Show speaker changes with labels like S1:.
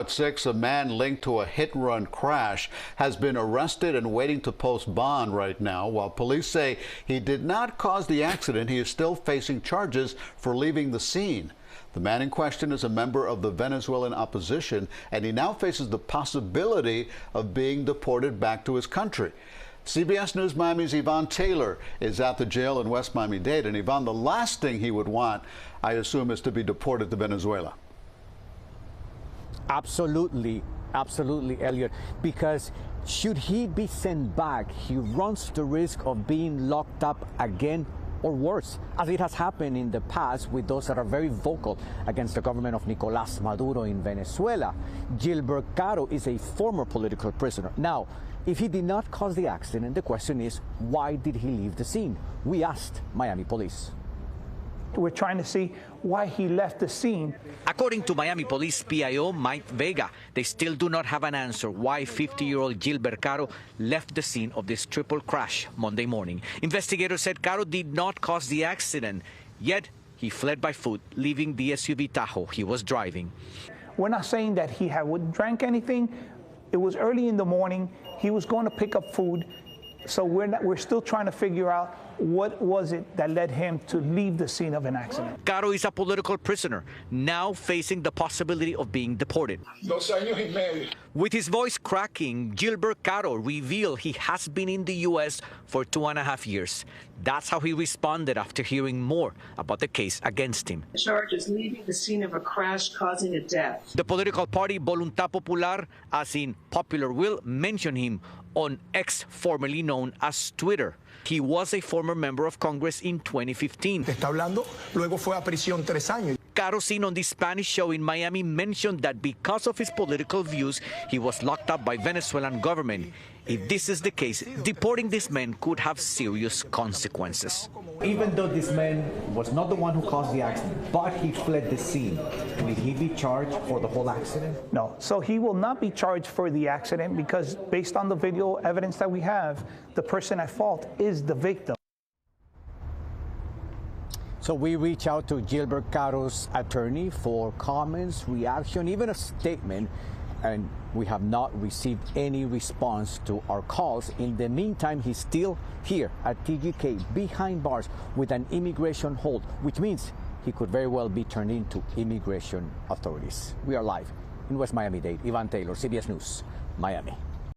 S1: At 6, a man linked to a hit-and-run crash has been arrested and waiting to post bond right now. While police say he did not cause the accident, he is still facing charges for leaving the scene. The man in question is a member of the Venezuelan opposition, and he now faces the possibility of being deported back to his country. CBS News Miami's Yvonne Taylor is at the jail in West Miami-Dade. And Yvonne, the last thing he would want, I assume, is to be deported to Venezuela.
S2: Absolutely, Elliot, because should he be sent back, he runs the risk of being locked up again, or worse, as it has happened in the past with those that are very vocal against the government of Nicolás Maduro in Venezuela. Gilbert Caro is a former political prisoner. Now, if he did not cause the accident, the question is, why did he leave the scene? We asked Miami police.
S3: We're trying to see why he left the scene.
S4: According to Miami Police PIO Mike Vega, they still do not have an answer why 50-year-old Gilbert Caro left the scene of this triple crash Monday morning. Investigators said Caro did not cause the accident, yet he fled by foot, leaving the SUV Tahoe he was driving.
S3: We're not saying that he had drank anything. It was early in the morning. He was going to pick up food. So we're still trying to figure out what was it that led him to leave the scene of an accident.
S4: Caro is a political prisoner, now facing the possibility of being deported.
S5: 2 años y medio.
S4: With his voice cracking, Gilbert Caro revealed he has been in the U.S. for 2.5 years. That's how he responded after hearing more about the case against him.
S6: Charges leaving the scene of a crash causing a death.
S4: The political party Voluntad Popular, as in Popular Will, mentioned him on X, formerly known as Twitter. He was a former member of Congress in 2015.
S5: Está hablando, luego fue a prisión 3 años.
S4: Caro, seen on the Spanish show in Miami, mentioned that because of his political views, he was locked up by Venezuelan government. If this is the case, deporting this man could have serious consequences.
S2: Even though this man was not the one who caused the accident, but he fled the scene, will he be charged for the whole accident?
S3: No, so he will not be charged for the accident because based on the video evidence that we have, the person at fault is the victim.
S2: So we reach out to Gilbert Caro's attorney for comments, reaction, even a statement, and we have not received any response to our calls. In the meantime, he's still here at TGK behind bars with an immigration hold, which means he could very well be turned into immigration authorities. We are live in West Miami-Dade. Yvonne Taylor, CBS News, Miami.